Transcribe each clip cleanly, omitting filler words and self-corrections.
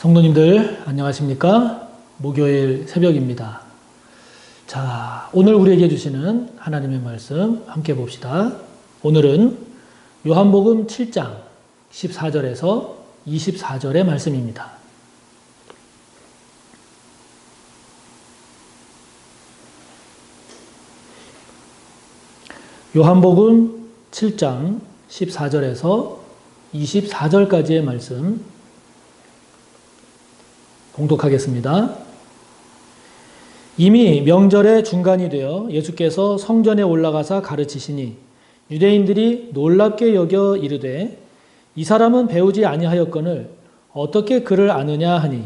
성도님들 안녕하십니까? 목요일 새벽입니다. 자, 오늘 우리에게 주시는 하나님의 말씀 함께 봅시다. 오늘은 요한복음 7장 14절에서 24절의 말씀입니다. 요한복음 7장 14절에서 24절까지의 말씀 봉독하겠습니다. 이미 명절의 중간이 되어 예수께서 성전에 올라가사 가르치시니 유대인들이 놀랍게 여겨 이르되 이 사람은 배우지 아니하였거늘 어떻게 그를 아느냐 하니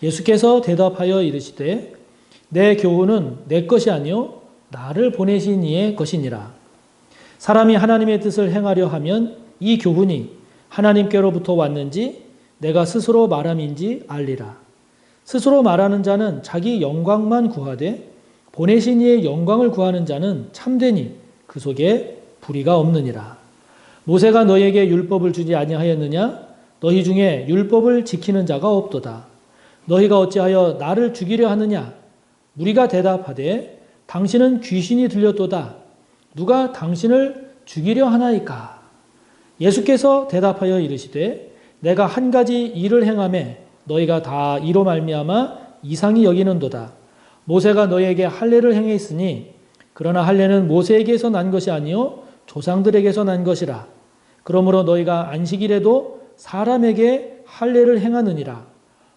예수께서 대답하여 이르시되 내 교훈은 내 것이 아니요 나를 보내신 이의 것이니라. 사람이 하나님의 뜻을 행하려 하면 이 교훈이 하나님께로부터 왔는지 내가 스스로 말함인지 알리라. 스스로 말하는 자는 자기 영광만 구하되 보내신 이의 영광을 구하는 자는 참되니 그 속에 불의가 없느니라. 모세가 너희에게 율법을 주지 아니하였느냐? 너희 중에 율법을 지키는 자가 없도다. 너희가 어찌하여 나를 죽이려 하느냐? 무리가 대답하되 당신은 귀신이 들렸도다. 누가 당신을 죽이려 하나이까? 예수께서 대답하여 이르시되 내가 한 가지 일을 행하매 너희가 다 이로 말미암아 이상히 여기는도다. 모세가 너희에게 할례를 행했으니 그러나 할례는 모세에게서 난 것이 아니요 조상들에게서 난 것이라. 그러므로 너희가 안식일에도 사람에게 할례를 행하느니라.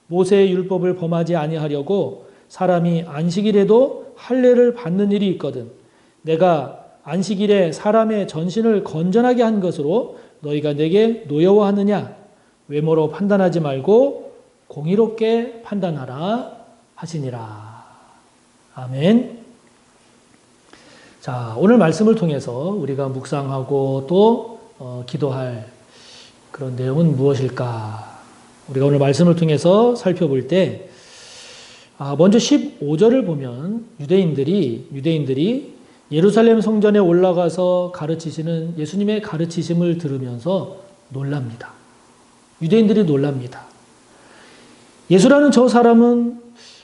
모세의 율법을 범하지 아니하려고 사람이 안식일에도 할례를 받는 일이 있거든. 내가 안식일에 사람의 전신을 건전하게 한 것으로 너희가 내게 노여워하느냐? 외모로 판단하지 말고 공의롭게 판단하라 하시니라. 아멘. 자, 오늘 말씀을 통해서 우리가 묵상하고 또 기도할 그런 내용은 무엇일까? 우리가 오늘 말씀을 통해서 살펴볼 때 먼저 15절을 보면 유대인들이 예루살렘 성전에 올라가서 가르치시는 예수님의 가르치심을 들으면서 놀랍니다. 유대인들이 놀랍니다. 예수라는 저 사람은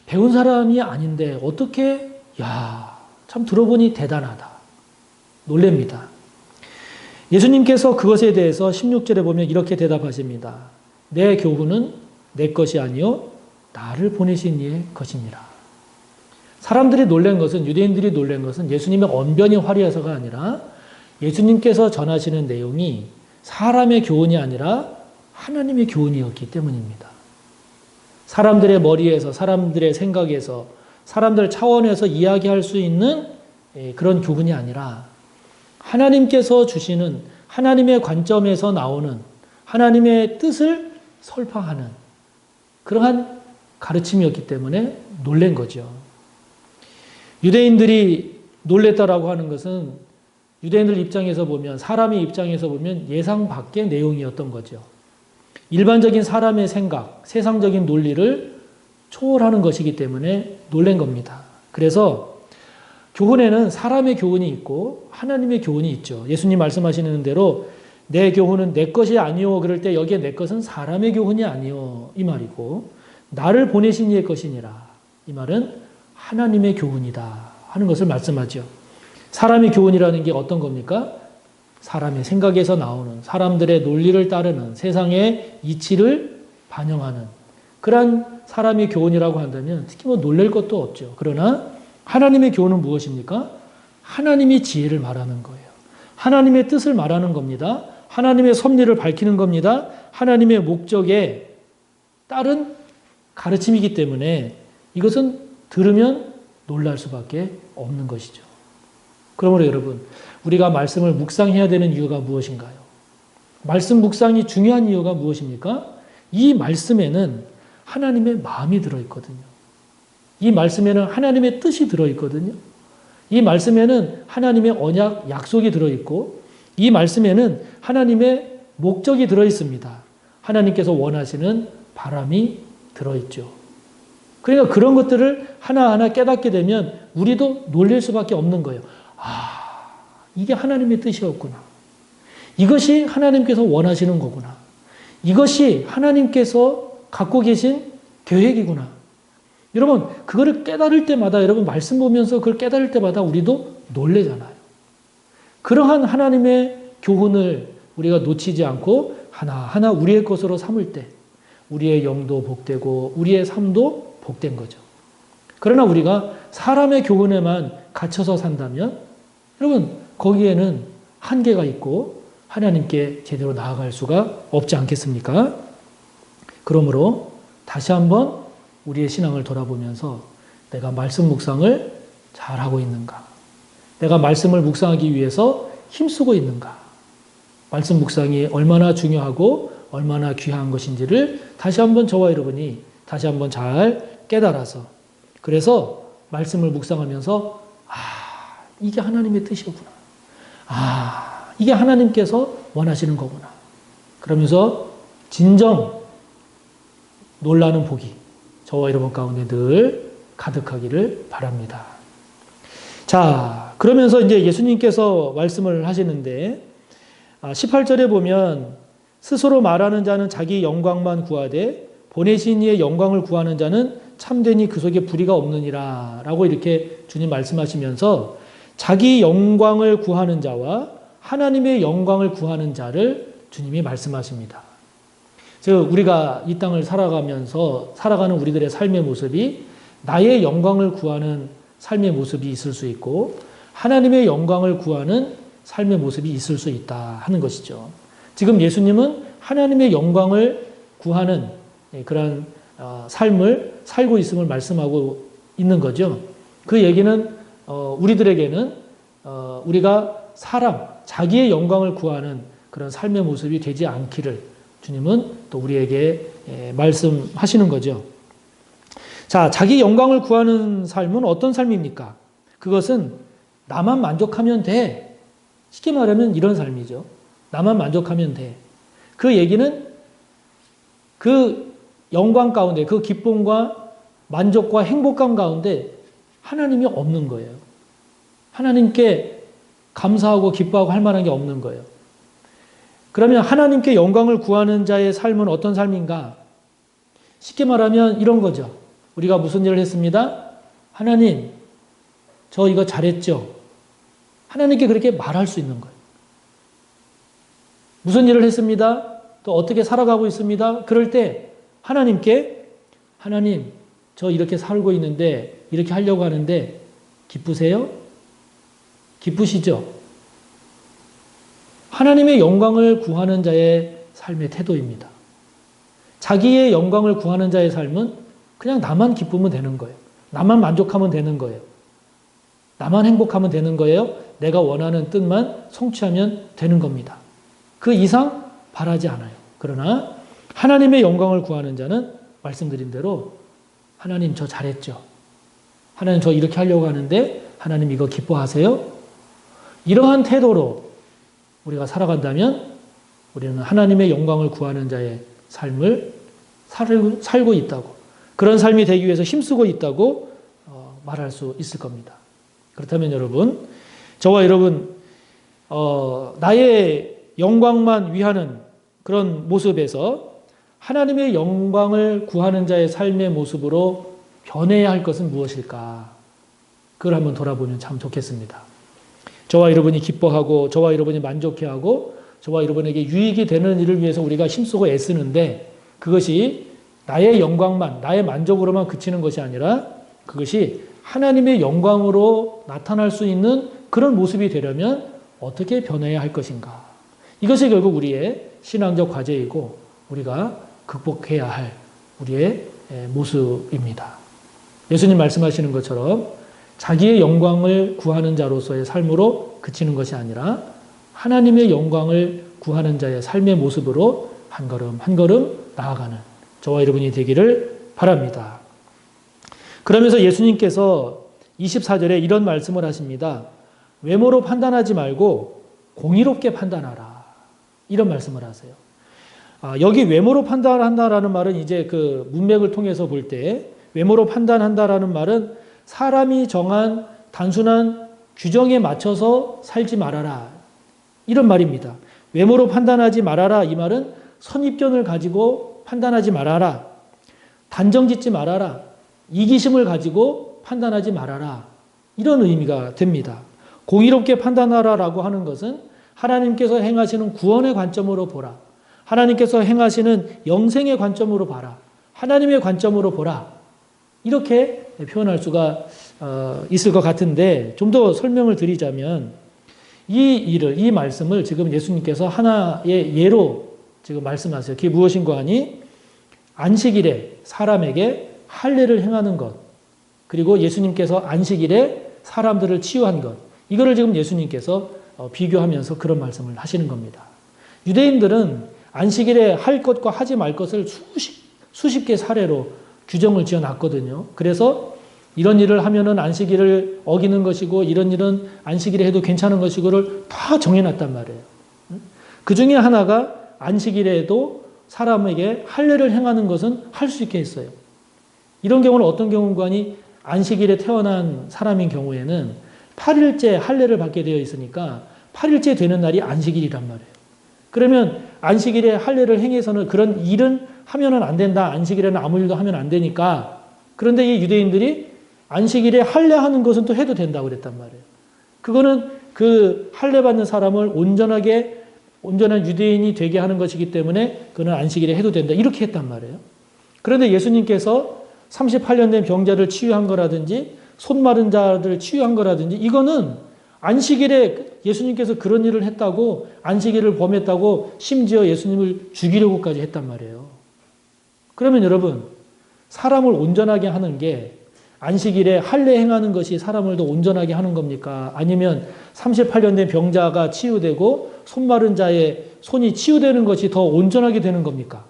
배운 사람이 아닌데 어떻게 참 들어보니 대단하다. 놀랍니다. 예수님께서 그것에 대해서 16절에 보면 이렇게 대답하십니다. 내 교훈은 내 것이 아니요 나를 보내신 이의 것이니라. 사람들이 놀란 것은 유대인들이 놀란 것은 예수님의 언변이 화려해서가 아니라 예수님께서 전하시는 내용이 사람의 교훈이 아니라 하나님의 교훈이었기 때문입니다. 사람들의 머리에서, 사람들의 생각에서, 사람들 차원에서 이야기할 수 있는 그런 교훈이 아니라 하나님께서 주시는 하나님의 관점에서 나오는 하나님의 뜻을 설파하는 그러한 가르침이었기 때문에 놀란 거죠. 유대인들이 놀랬다라고 하는 것은 유대인들 입장에서 보면, 사람의 입장에서 보면 예상 밖의 내용이었던 거죠. 일반적인 사람의 생각, 세상적인 논리를 초월하는 것이기 때문에 놀란 겁니다. 그래서 교훈에는 사람의 교훈이 있고 하나님의 교훈이 있죠. 예수님 말씀하시는 대로 내 교훈은 내 것이 아니오. 그럴 때 여기에 내 것은 사람의 교훈이 아니오. 이 말이고 나를 보내신 이의 것이니라. 이 말은 하나님의 교훈이다 하는 것을 말씀하죠. 사람의 교훈이라는 게 어떤 겁니까? 사람의 생각에서 나오는, 사람들의 논리를 따르는, 세상의 이치를 반영하는 그러한 사람의 교훈이라고 한다면 특히 놀랄 것도 없죠. 그러나 하나님의 교훈은 무엇입니까? 하나님의 지혜를 말하는 거예요. 하나님의 뜻을 말하는 겁니다. 하나님의 섭리를 밝히는 겁니다. 하나님의 목적에 따른 가르침이기 때문에 이것은 들으면 놀랄 수밖에 없는 것이죠. 그러므로 여러분, 우리가 말씀을 묵상해야 되는 이유가 무엇인가요? 말씀 묵상이 중요한 이유가 무엇입니까? 이 말씀에는 하나님의 마음이 들어있거든요. 이 말씀에는 하나님의 뜻이 들어있거든요. 이 말씀에는 하나님의 언약, 약속이 들어있고 이 말씀에는 하나님의 목적이 들어있습니다. 하나님께서 원하시는 바람이 들어있죠. 그러니까 그런 것들을 하나하나 깨닫게 되면 우리도 놀랄 수밖에 없는 거예요. 이게 하나님의 뜻이었구나. 이것이 하나님께서 원하시는 거구나. 이것이 하나님께서 갖고 계신 계획이구나. 여러분, 그거를 깨달을 때마다, 여러분 말씀 보면서 그걸 깨달을 때마다 우리도 놀래잖아요. 그러한 하나님의 교훈을 우리가 놓치지 않고 하나하나 우리의 것으로 삼을 때 우리의 영도 복되고 우리의 삶도 복된 거죠. 그러나 우리가 사람의 교훈에만 갇혀서 산다면 여러분 거기에는 한계가 있고 하나님께 제대로 나아갈 수가 없지 않겠습니까? 그러므로 다시 한번 우리의 신앙을 돌아보면서 내가 말씀 묵상을 잘하고 있는가? 내가 말씀을 묵상하기 위해서 힘쓰고 있는가? 말씀 묵상이 얼마나 중요하고 얼마나 귀한 것인지를 다시 한번 저와 여러분이 다시 한번 잘 깨달아서 그래서 말씀을 묵상하면서 이게 하나님의 뜻이구나. 이게 하나님께서 원하시는 거구나. 그러면서 진정 놀라는 복이 저와 여러분 가운데 늘 가득하기를 바랍니다. 자, 그러면서 이제 예수님께서 말씀을 하시는데 18절에 보면 스스로 말하는 자는 자기 영광만 구하되 보내신 이의 영광을 구하는 자는 참되니 그 속에 불의가 없느니라 라고 이렇게 주님 말씀하시면서 자기 영광을 구하는 자와 하나님의 영광을 구하는 자를 주님이 말씀하십니다. 즉 우리가 이 땅을 살아가면서 살아가는 우리들의 삶의 모습이 나의 영광을 구하는 삶의 모습이 있을 수 있고 하나님의 영광을 구하는 삶의 모습이 있을 수 있다 하는 것이죠. 지금 예수님은 하나님의 영광을 구하는 그런 삶을 살고 있음을 말씀하고 있는 거죠. 그 얘기는 우리들에게는 우리가 자기의 영광을 구하는 그런 삶의 모습이 되지 않기를 주님은 또 우리에게 말씀하시는 거죠. 자, 자기 영광을 구하는 삶은 어떤 삶입니까? 그것은 나만 만족하면 돼. 쉽게 말하면 이런 삶이죠. 나만 만족하면 돼. 그 얘기는 그 영광 가운데, 그 기쁨과 만족과 행복감 가운데 하나님이 없는 거예요. 하나님께 감사하고 기뻐하고 할 만한 게 없는 거예요. 그러면 하나님께 영광을 구하는 자의 삶은 어떤 삶인가? 쉽게 말하면 이런 거죠. 우리가 무슨 일을 했습니다? 하나님, 저 이거 잘했죠? 하나님께 그렇게 말할 수 있는 거예요. 무슨 일을 했습니다? 또 어떻게 살아가고 있습니다? 그럴 때 하나님께 하나님, 저 이렇게 살고 있는데 이렇게 하려고 하는데 기쁘세요? 기쁘시죠? 하나님의 영광을 구하는 자의 삶의 태도입니다. 자기의 영광을 구하는 자의 삶은 그냥 나만 기쁘면 되는 거예요. 나만 만족하면 되는 거예요. 나만 행복하면 되는 거예요. 내가 원하는 뜻만 성취하면 되는 겁니다. 그 이상 바라지 않아요. 그러나 하나님의 영광을 구하는 자는 말씀드린 대로 하나님 저 잘했죠. 하나님 저 이렇게 하려고 하는데 하나님 이거 기뻐하세요? 이러한 태도로 우리가 살아간다면 우리는 하나님의 영광을 구하는 자의 삶을 살고 있다고, 그런 삶이 되기 위해서 힘쓰고 있다고 말할 수 있을 겁니다. 그렇다면 여러분, 저와 여러분 나의 영광만 위하는 그런 모습에서 하나님의 영광을 구하는 자의 삶의 모습으로 변해야 할 것은 무엇일까? 그걸 한번 돌아보면 참 좋겠습니다. 저와 여러분이 기뻐하고 저와 여러분이 만족해하고 저와 여러분에게 유익이 되는 일을 위해서 우리가 힘쓰고 애쓰는데 그것이 나의 영광만, 나의 만족으로만 그치는 것이 아니라 그것이 하나님의 영광으로 나타날 수 있는 그런 모습이 되려면 어떻게 변해야 할 것인가? 이것이 결국 우리의 신앙적 과제이고 우리가 극복해야 할 우리의 모습입니다. 예수님 말씀하시는 것처럼 자기의 영광을 구하는 자로서의 삶으로 그치는 것이 아니라 하나님의 영광을 구하는 자의 삶의 모습으로 한 걸음 한 걸음 나아가는 저와 여러분이 되기를 바랍니다. 그러면서 예수님께서 24절에 이런 말씀을 하십니다. 외모로 판단하지 말고 공의롭게 판단하라. 이런 말씀을 하세요. 여기 외모로 판단한다라는 말은 이제 그 문맥을 통해서 볼 때 외모로 판단한다라는 말은 사람이 정한 단순한 규정에 맞춰서 살지 말아라. 이런 말입니다. 외모로 판단하지 말아라. 이 말은 선입견을 가지고 판단하지 말아라. 단정 짓지 말아라. 이기심을 가지고 판단하지 말아라. 이런 의미가 됩니다. 공의롭게 판단하라라고 하는 것은 하나님께서 행하시는 구원의 관점으로 보라. 하나님께서 행하시는 영생의 관점으로 봐라. 하나님의 관점으로 보라. 이렇게 표현할 수가 있을 것 같은데 좀 더 설명을 드리자면 이 말씀을 지금 예수님께서 하나의 예로 지금 말씀하세요. 그게 무엇인가 하니 안식일에 사람에게 할례를 행하는 것, 그리고 예수님께서 안식일에 사람들을 치유한 것, 이거를 지금 예수님께서 비교하면서 그런 말씀을 하시는 겁니다. 유대인들은 안식일에 할 것과 하지 말 것을 수십 개 사례로 규정을 지어놨거든요. 그래서 이런 일을 하면은 안식일을 어기는 것이고 이런 일은 안식일에 해도 괜찮은 것이고를 다 정해놨단 말이에요. 그 중에 하나가 안식일에도 사람에게 할례를 행하는 것은 할 수 있게 했어요. 이런 경우는 어떤 경우인가 하니 안식일에 태어난 사람인 경우에는 8일째 할례를 받게 되어 있으니까 8일째 되는 날이 안식일이란 말이에요. 그러면 안식일에 할례를 행해서는 그런 일은 하면은 안 된다. 안식일에는 아무 일도 하면 안 되니까. 그런데 이 유대인들이 안식일에 할례하는 것은 또 해도 된다고 그랬단 말이에요. 그거는 그 할례 받는 사람을 온전한 유대인이 되게 하는 것이기 때문에 그는 안식일에 해도 된다. 이렇게 했단 말이에요. 그런데 예수님께서 38년 된 병자를 치유한 거라든지 손 마른 자를 치유한 거라든지 이거는 안식일에 예수님께서 그런 일을 했다고 안식일을 범했다고 심지어 예수님을 죽이려고까지 했단 말이에요. 그러면 여러분 사람을 온전하게 하는 게 안식일에 할례 행하는 것이 사람을 더 온전하게 하는 겁니까? 아니면 38년 된 병자가 치유되고 손 마른 자의 손이 치유되는 것이 더 온전하게 되는 겁니까?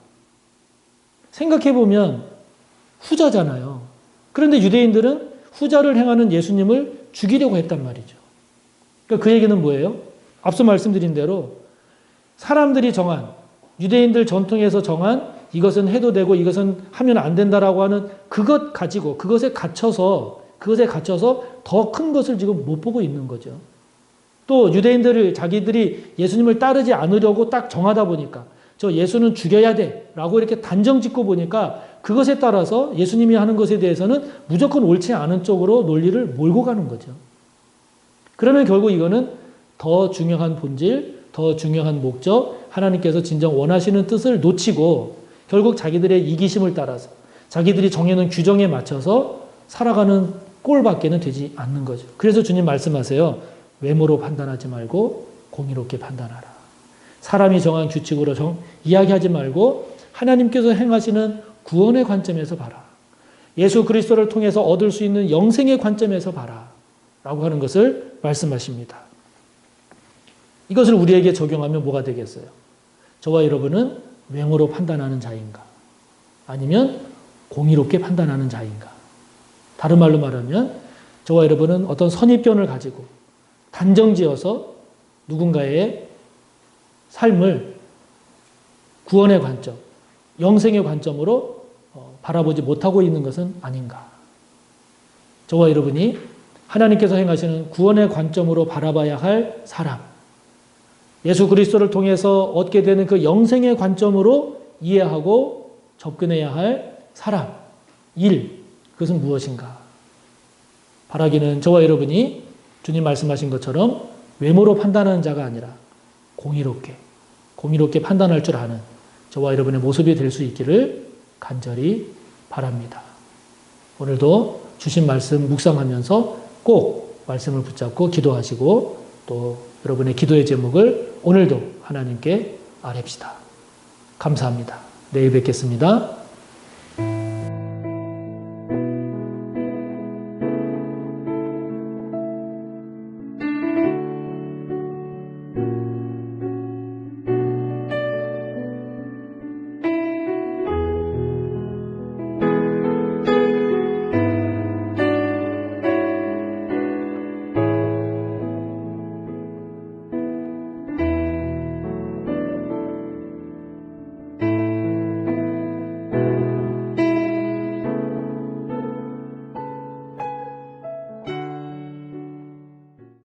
생각해보면 후자잖아요. 그런데 유대인들은 후자를 행하는 예수님을 죽이려고 했단 말이죠. 그러니까 그 얘기는 뭐예요? 앞서 말씀드린 대로 사람들이 정한, 유대인들 전통에서 정한 이것은 해도 되고 이것은 하면 안 된다라고 하는 그것 가지고 그것에 갇혀서 더 큰 것을 지금 못 보고 있는 거죠. 또 유대인들을 자기들이 예수님을 따르지 않으려고 딱 정하다 보니까 저 예수는 죽여야 돼 라고 이렇게 단정 짓고 보니까 그것에 따라서 예수님이 하는 것에 대해서는 무조건 옳지 않은 쪽으로 논리를 몰고 가는 거죠. 그러면 결국 이거는 더 중요한 본질, 더 중요한 목적, 하나님께서 진정 원하시는 뜻을 놓치고 결국 자기들의 이기심을 따라서 자기들이 정해놓은 규정에 맞춰서 살아가는 꼴밖에는 되지 않는 거죠. 그래서 주님 말씀하세요. 외모로 판단하지 말고 공의롭게 판단하라. 사람이 정한 규칙으로 이야기하지 말고 하나님께서 행하시는 구원의 관점에서 봐라. 예수 그리스도를 통해서 얻을 수 있는 영생의 관점에서 봐라. 라고 하는 것을 말씀하십니다. 이것을 우리에게 적용하면 뭐가 되겠어요? 저와 여러분은 외모로 판단하는 자인가? 아니면 공의롭게 판단하는 자인가? 다른 말로 말하면 저와 여러분은 어떤 선입견을 가지고 단정지어서 누군가의 삶을 구원의 관점, 영생의 관점으로 바라보지 못하고 있는 것은 아닌가? 저와 여러분이 하나님께서 행하시는 구원의 관점으로 바라봐야 할 사람, 예수 그리스도를 통해서 얻게 되는 그 영생의 관점으로 이해하고 접근해야 할 사람, 일, 그것은 무엇인가? 바라기는 저와 여러분이 주님 말씀하신 것처럼 외모로 판단하는 자가 아니라 공의롭게 판단할 줄 아는 저와 여러분의 모습이 될 수 있기를 간절히 바랍니다. 오늘도 주신 말씀 묵상하면서 꼭 말씀을 붙잡고 기도하시고 또 여러분의 기도의 제목을 오늘도 하나님께 아뢰읍시다. 감사합니다. 내일 뵙겠습니다.